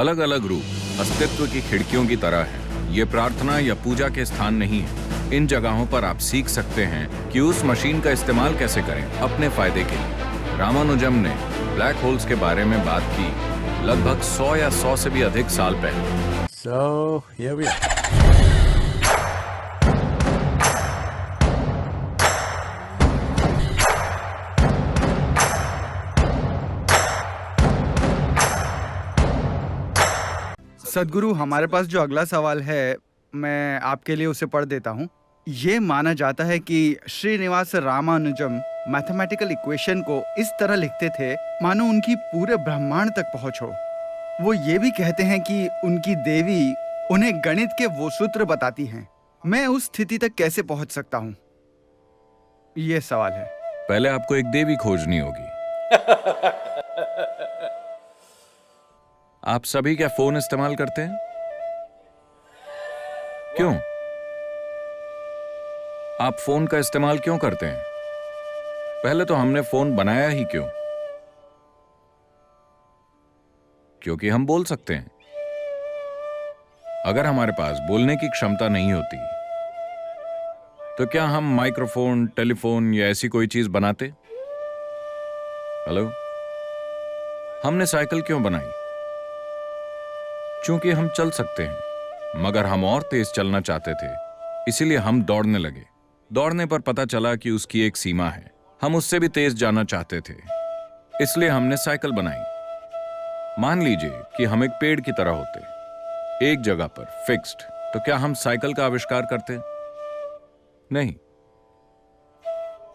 अलग अलग रूप अस्तित्व की खिड़कियों की तरह है। ये प्रार्थना या पूजा के स्थान नहीं है। इन जगहों पर आप सीख सकते हैं कि उस मशीन का इस्तेमाल कैसे करें अपने फायदे के लिए। रामानुजम ने ब्लैक होल्स के बारे में बात की लगभग 100 या 100 से भी अधिक साल पहले। So here we are. सदगुरु, हमारे पास जो अगला सवाल है मैं आपके लिए उसे पढ़ देता हूँ। ये माना जाता है कि श्रीनिवास रामानुजम मैथमेटिकल इक्वेशन को इस तरह लिखते थे मानो उनकी पूरे ब्रह्मांड तक पहुँच हो। वो ये भी कहते हैं कि उनकी देवी उन्हें गणित के वो सूत्र बताती हैं। मैं उस स्थिति तक कैसे पहुँच सकता हूँ? ये सवाल है। पहले आपको एक देवी खोजनी होगी। आप सभी क्या फोन इस्तेमाल करते हैं? क्यों? आप फोन का इस्तेमाल क्यों करते हैं? पहले तो हमने फोन बनाया ही क्यों? क्योंकि हम बोल सकते हैं। अगर हमारे पास बोलने की क्षमता नहीं होती तो क्या हम माइक्रोफोन, टेलीफोन या ऐसी कोई चीज बनाते? हेलो, हमने साइकिल क्यों बनाई? क्योंकि हम चल सकते हैं, मगर हम और तेज चलना चाहते थे, इसीलिए हम दौड़ने लगे। दौड़ने पर पता चला कि उसकी एक सीमा है, हम उससे भी तेज जाना चाहते थे, इसलिए हमने साइकिल बनाई। मान लीजिए कि हम एक पेड़ की तरह होते, एक जगह पर फिक्स्ड, तो क्या हम साइकिल का आविष्कार करते? नहीं।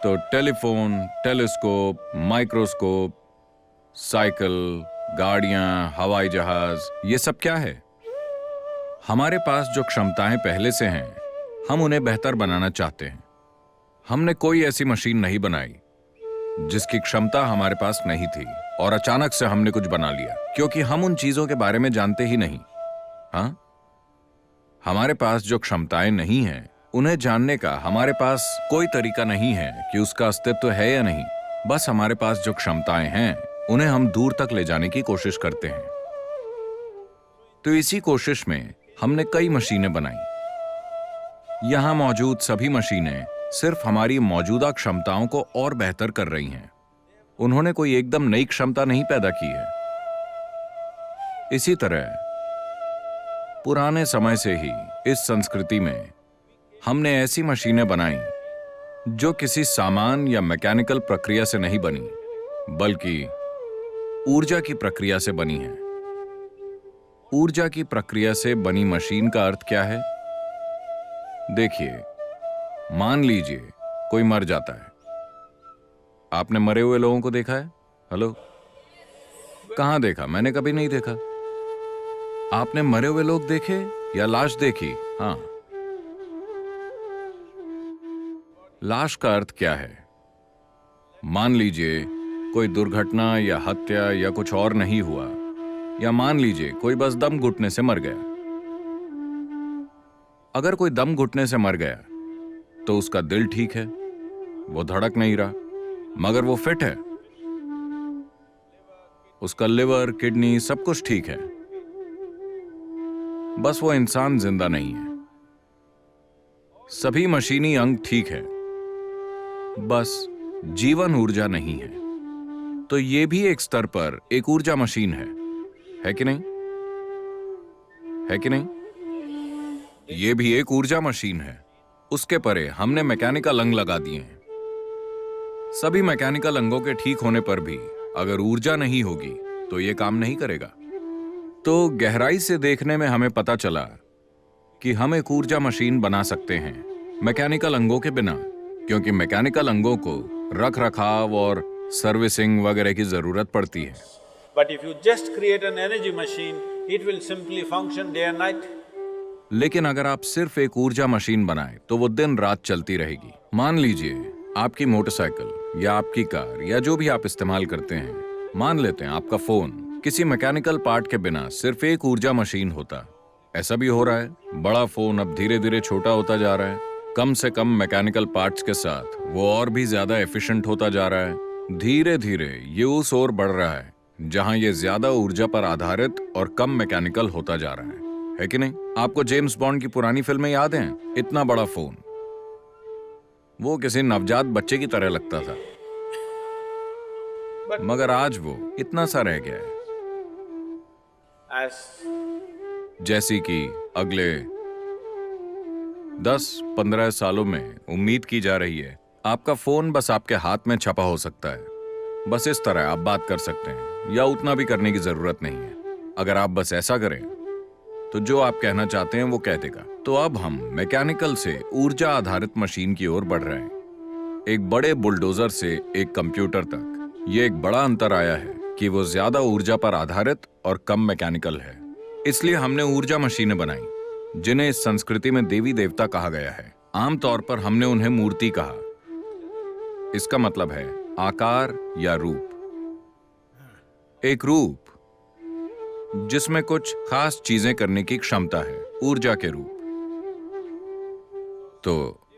तो टेलीफोन, टेलीस्कोप, माइक्रोस्कोप, साइकिल, गाड़ियां, हवाई जहाज, ये सब क्या है? हमारे पास जो क्षमताएं पहले से हैं, हम उन्हें बेहतर बनाना चाहते हैं। हमने कोई ऐसी मशीन नहीं बनाई जिसकी क्षमता हमारे पास नहीं थी और अचानक से हमने कुछ बना लिया, क्योंकि हम उन चीजों के बारे में जानते ही नहीं। हाँ, हमारे पास जो क्षमताएं नहीं हैं, उन्हें जानने का हमारे पास कोई तरीका नहीं है कि उसका अस्तित्व है या नहीं। बस हमारे पास जो क्षमताएं हैं, उन्हें हम दूर तक ले जाने की कोशिश करते हैं। तो इसी कोशिश में हमने कई मशीनें बनाई। यहां मौजूद सभी मशीनें सिर्फ हमारी मौजूदा क्षमताओं को और बेहतर कर रही हैं। उन्होंने कोई एकदम नई क्षमता नहीं पैदा की है। इसी तरह पुराने समय से ही इस संस्कृति में हमने ऐसी मशीनें बनाई जो किसी सामान या मैकेनिकल प्रक्रिया से नहीं बनी, बल्कि ऊर्जा की प्रक्रिया से बनी है। ऊर्जा की प्रक्रिया से बनी मशीन का अर्थ क्या है? देखिए, मान लीजिए कोई मर जाता है। आपने मरे हुए लोगों को देखा है? हेलो, कहां देखा? मैंने कभी नहीं देखा। आपने मरे हुए लोग देखे या लाश देखी? हाँ। लाश का अर्थ क्या है? मान लीजिए कोई दुर्घटना या हत्या या कुछ और नहीं हुआ, या मान लीजिए कोई बस दम घुटने से मर गया। अगर कोई दम घुटने से मर गया तो उसका दिल ठीक है, वो धड़क नहीं रहा, मगर वो फिट है। उसका लिवर, किडनी, सब कुछ ठीक है, बस वो इंसान जिंदा नहीं है। सभी मशीनी अंग ठीक है, बस जीवन ऊर्जा नहीं है। तो ये भी एक स्तर पर एक ऊर्जा मशीन है कि नहीं? है कि नहीं? ये भी एक ऊर्जा मशीन है। उसके परे हमने मैकेनिकल अंग लगा दिए हैं। सभी मैकेनिकल अंगों के ठीक होने पर भी अगर ऊर्जा नहीं होगी तो ये काम नहीं करेगा। तो गहराई से देखने में हमें पता चला कि हम एक ऊर्जा मशीन बना सकते हैं मैकेनिकल अंगों के बिना, क्योंकि मैकेनिकल अंगों को रख रखाव और सर्विसिंग वगैरह की जरूरत पड़ती है। But if you just create an energy machine, it will simply function day and night. लेकिन अगर आप सिर्फ एक ऊर्जा मशीन बनाए तो वो दिन रात चलती रहेगी। मान लीजिए आपकी मोटरसाइकिल या आपकी कार या जो भी आप इस्तेमाल करते हैं, मान लेते हैं आपका फोन, किसी मैकेनिकल पार्ट के बिना सिर्फ एक ऊर्जा मशीन होता। ऐसा भी हो रहा है। बड़ा फोन अब धीरे धीरे छोटा होता जा रहा है, कम से कम मैकेनिकल पार्ट्स के साथ वो और भी ज्यादा एफिशिएंट होता जा रहा है। धीरे धीरे ये उस ओर बढ़ रहा है जहां ये ज्यादा ऊर्जा पर आधारित और कम मैकेनिकल होता जा रहा है कि नहीं? आपको जेम्स बॉन्ड की पुरानी फिल्में याद हैं? इतना बड़ा फोन, वो किसी नवजात बच्चे की तरह लगता था, मगर आज वो इतना सा रह गया है as जैसी कि अगले 10-15 सालों में उम्मीद की जा रही है आपका फोन बस आपके हाथ में छपा हो सकता है। बस इस तरह आप बात कर सकते हैं, या उतना भी करने की जरूरत नहीं है। अगर आप बस ऐसा करें तो जो आप कहना चाहते हैं वो कह देगा। तो अब हम मैकेनिकल से ऊर्जा आधारित मशीन की ओर बढ़ रहे हैं, एक बड़े बुलडोजर से एक कंप्यूटर तक। ये एक बड़ा अंतर आया है कि वो ज्यादा ऊर्जा पर आधारित और कम मैकेनिकल है। इसलिए हमने ऊर्जा मशीनें बनाई जिन्हें इस संस्कृति में देवी देवता कहा गया है। आमतौर पर हमने उन्हें मूर्ति कहा। इसका मतलब है आकार या रूप। एक रूप जिसमें कुछ खास चीजें करने की क्षमता है, ऊर्जा के रूप। तो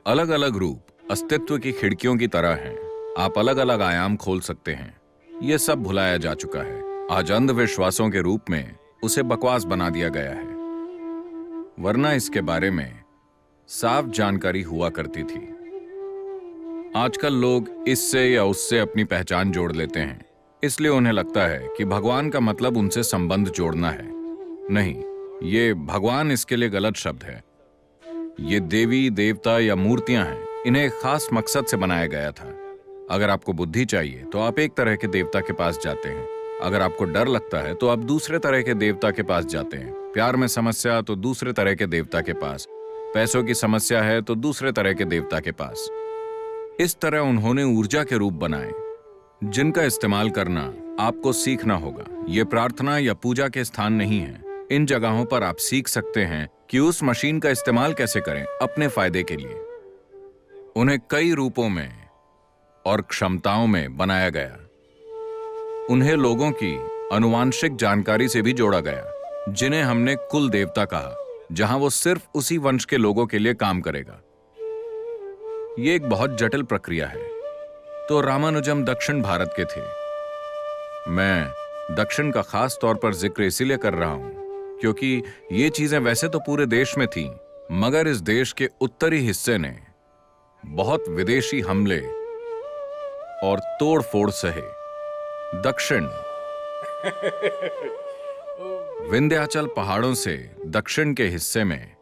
अलग अलग रूप अस्तित्व की खिड़कियों की तरह हैं। आप अलग अलग आयाम खोल सकते हैं। यह सब भुलाया जा चुका है। आज अंधविश्वासों के रूप में उसे बकवास बना दिया गया है, वरना इसके बारे में साफ जानकारी हुआ करती थी। आजकल लोग इससे या उससे अपनी पहचान जोड़ लेते हैं, इसलिए उन्हें लगता है कि भगवान का मतलब उनसे संबंध जोड़ना है। नहीं, ये भगवान इसके लिए गलत शब्द है। ये देवी देवता या मूर्तियां हैं, इन्हें एक खास मकसद से बनाया गया था। अगर आपको बुद्धि चाहिए तो आप एक तरह के देवता के पास जाते हैं। अगर आपको डर लगता है तो आप दूसरे तरह के देवता के पास जाते हैं। प्यार में समस्या तो दूसरे तरह के देवता के पास। पैसों की समस्या है तो दूसरे तरह के देवता के पास। इस तरह उन्होंने ऊर्जा के रूप बनाए जिनका इस्तेमाल करना आपको सीखना होगा। ये प्रार्थना या पूजा के स्थान नहीं है। इन जगहों पर आप सीख सकते हैं कि उस मशीन का इस्तेमाल कैसे करें अपने फायदे के लिए। उन्हें कई रूपों में और क्षमताओं में बनाया गया। उन्हें लोगों की आनुवांशिक जानकारी से भी जोड़ा गया, जिन्हें हमने कुल देवता कहा, जहां वो सिर्फ उसी वंश के लोगों के लिए काम करेगा। ये एक बहुत जटिल प्रक्रिया है। तो रामानुजम दक्षिण भारत के थे। मैं दक्षिण का खास तौर पर जिक्र इसीलिए कर रहा हूं क्योंकि ये चीजें वैसे तो पूरे देश में थीं, मगर इस देश के उत्तरी हिस्से ने बहुत विदेशी हमले और तोड़-फोड़ सहे। दक्षिण विंध्याचल पहाड़ों से दक्षिण के हिस्से में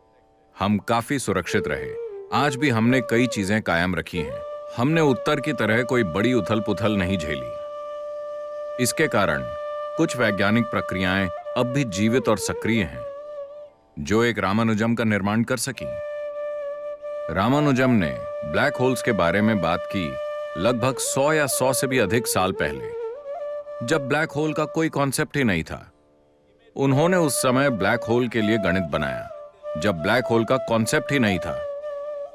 हम काफी सुरक्षित रहे। आज भी हमने कई चीजें कायम रखी हैं। हमने उत्तर की तरह कोई बड़ी उथल-पुथल नहीं झेली। इसके कारण कुछ वैज्ञानिक प्रक्रियाएं अब भी जीवित और सक्रिय हैं, जो एक रामानुजम का निर्माण कर सकी। रामानुजम ने ब्लैक होल्स के बारे में बात की लगभग 100 या 100 से भी अधिक साल पहले, जब ब्लैक होल का कोई कॉन्सेप्ट ही नहीं था। उन्होंने उस समय ब्लैक होल के लिए गणित बनाया, जब ब्लैक होल का कॉन्सेप्ट ही नहीं था।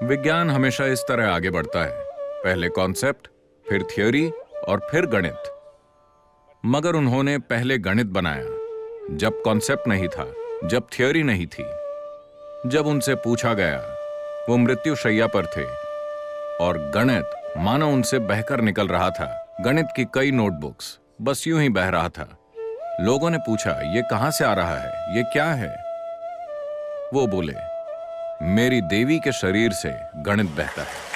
विज्ञान हमेशा इस तरह आगे बढ़ता है, पहले कॉन्सेप्ट, फिर थ्योरी और फिर गणित। मगर उन्होंने पहले गणित बनाया जब कॉन्सेप्ट नहीं था, जब थ्योरी नहीं थी। जब उनसे पूछा गया, वो मृत्युशैया पर थे और गणित मानो उनसे बहकर निकल रहा था। गणित की कई नोटबुक्स बस यूं ही बह रहा था। लोगों ने पूछा, ये कहां से आ रहा है, ये क्या है? वो बोले, मेरी देवी के शरीर से गणित बहता है।